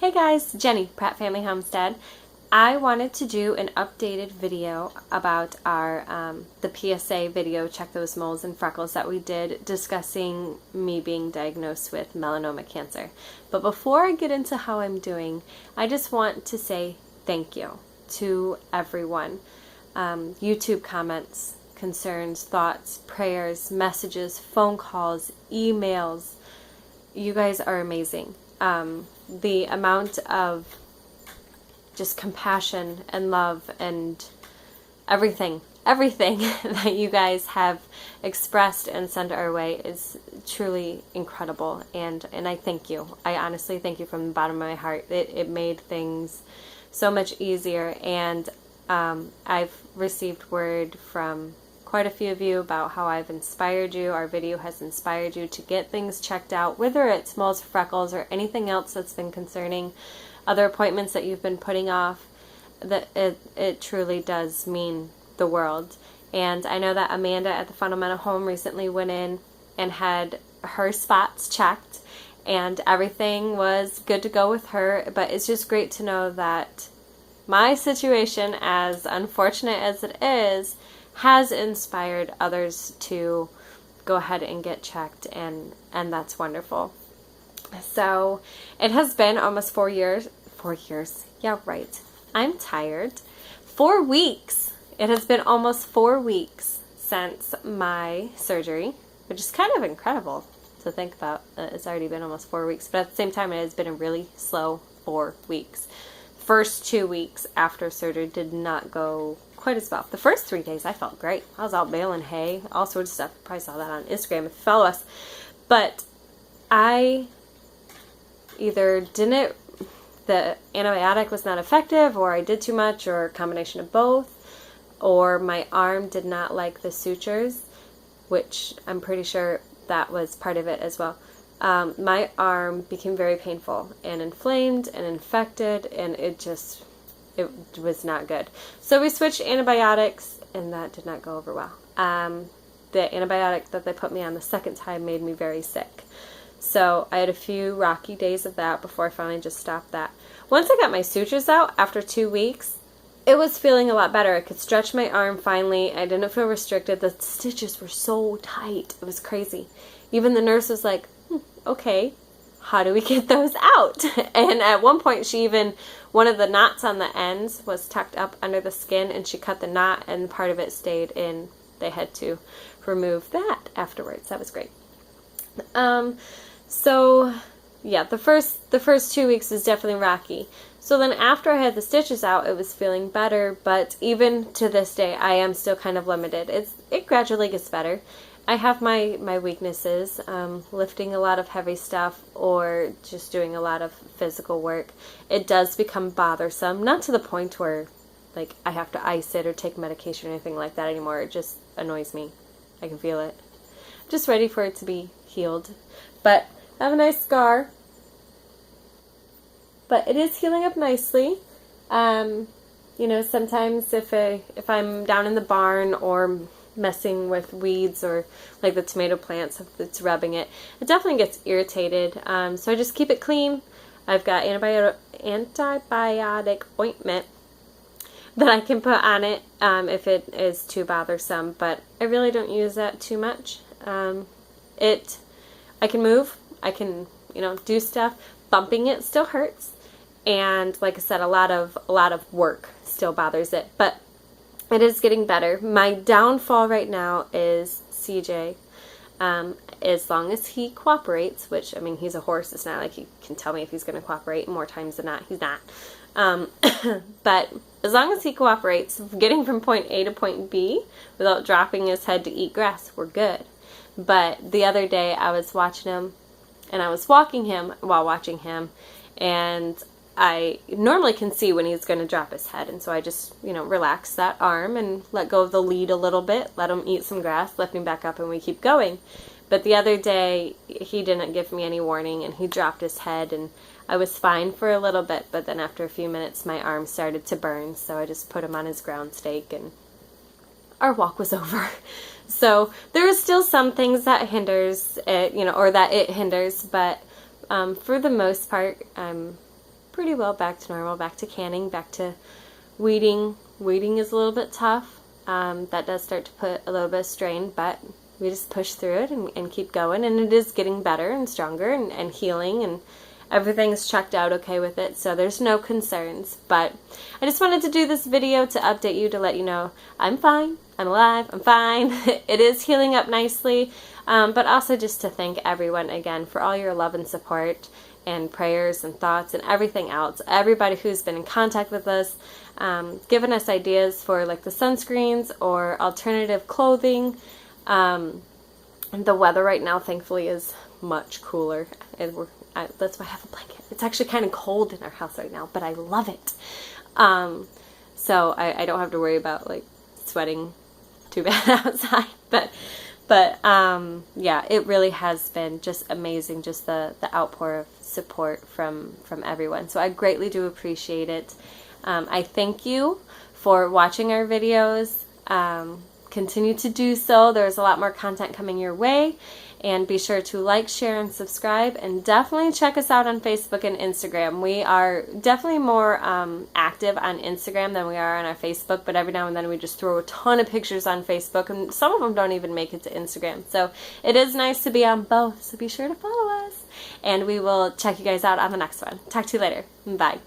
Hey guys, Jenny, Pratt Family Homestead. I wanted to do an updated video about our the PSA video, Check Those Moles and Freckles, that we did discussing me being diagnosed with melanoma cancer. But before I get into how I'm doing, I just want to say thank you to everyone. YouTube comments, concerns, thoughts, prayers, messages, phone calls, emails. You guys are amazing. The amount of just compassion and love and everything that you guys have expressed and sent our way is truly incredible, and I thank you. I honestly thank you from the bottom of my heart. It made things so much easier, and I've received word from quite a few of you about how I've inspired you. Our video has inspired you to get things checked out, whether it's moles, freckles, or anything else that's been concerning, other appointments that you've been putting off. That it truly does mean the world. And I know that Amanda at the Fundamental Home recently went in and had her spots checked, and everything was good to go with her. But it's just great to know that my situation, as unfortunate as it is, has inspired others to go ahead and get checked, and that's wonderful. So it has been almost 4 years. 4 years. Yeah, right. I'm tired. 4 weeks. It has been almost 4 weeks since my surgery, which is kind of incredible to think about. It's already been almost 4 weeks, but at the same time, it has been a really slow 4 weeks. First 2 weeks after surgery did not go quite as well. The first 3 days I felt great. I was out baling hay, all sorts of stuff. You probably saw that on Instagram if you follow us. But I either didn't, the antibiotic was not effective, or I did too much, or a combination of both, or my arm did not like the sutures, which I'm pretty sure that was part of it as well. My arm became very painful and inflamed and infected, and it was not good. So we switched antibiotics, and that did not go over well. The antibiotic that they put me on the second time made me very sick. So I had a few rocky days of that before I finally just stopped that. Once I got my sutures out after 2 weeks, it was feeling a lot better. I could stretch my arm finally. I didn't feel restricted. The stitches were so tight. It was crazy. Even the nurse was like, okay, how do we get those out? And at one point, one of the knots on the ends was tucked up under the skin, and she cut the knot, and part of it stayed in. They had to remove that afterwards. That was great. So yeah, the first 2 weeks was definitely rocky. So then after I had the stitches out, it was feeling better, but even to this day, I am still kind of limited. It gradually gets better. I have my weaknesses, lifting a lot of heavy stuff or just doing a lot of physical work. It does become bothersome, not to the point where like I have to ice it or take medication or anything like that anymore. It just annoys me. I can feel it. I'm just ready for it to be healed. But I have a nice scar. But it is healing up nicely. You know, sometimes if I'm down in the barn or messing with weeds or like the tomato plants, if it's rubbing it, it definitely gets irritated. So I just keep it clean. I've got antibiotic ointment that I can put on it if it is too bothersome, but I really don't use that too much. I can move, I can, do stuff. Bumping it still hurts, and like I said, a lot of work still bothers it, but it is getting better. My downfall right now is CJ. As long as he cooperates, which, I mean, he's a horse. It's not like he can tell me if he's going to cooperate. More times than not, he's not. But as long as he cooperates, getting from point A to point B without dropping his head to eat grass, we're good. But the other day, I was watching him, and I was walking him while watching him, and I normally can see when he's going to drop his head, and so I just, relax that arm and let go of the lead a little bit, let him eat some grass, lift him back up, and we keep going. But the other day, he didn't give me any warning, and he dropped his head, and I was fine for a little bit, but then after a few minutes, my arm started to burn, so I just put him on his ground stake, and our walk was over. So there are still some things that hinders it, or that it hinders, but for the most part, I'm pretty well back to normal, back to canning, back to weeding. Weeding is a little bit tough. That does start to put a little bit of strain, but we just push through it and keep going, and it is getting better and stronger and healing, and everything's checked out okay with it, so there's no concerns. But I just wanted to do this video to update you, to let you know I'm fine, I'm alive, I'm fine. It is healing up nicely, but also just to thank everyone again for all your love and support and prayers and thoughts and everything else. Everybody who's been in contact with us, giving us ideas for like the sunscreens or alternative clothing. The weather right now thankfully is much cooler, and that's why I have a blanket. It's actually kind of cold in our house right now, but I love it. So I don't have to worry about like sweating too bad outside, but yeah, it really has been just amazing, just the outpour of support from everyone. So I greatly do appreciate it. I thank you for watching our videos. Continue to do so. There's a lot more content coming your way, and be sure to like, share, and subscribe, and definitely check us out on Facebook and Instagram. We are definitely more active on Instagram than we are on our Facebook, but every now and then we just throw a ton of pictures on Facebook, and some of them don't even make it to Instagram. So it is nice to be on both, so be sure to follow us, and we will check you guys out on the next one. Talk to you later. Bye.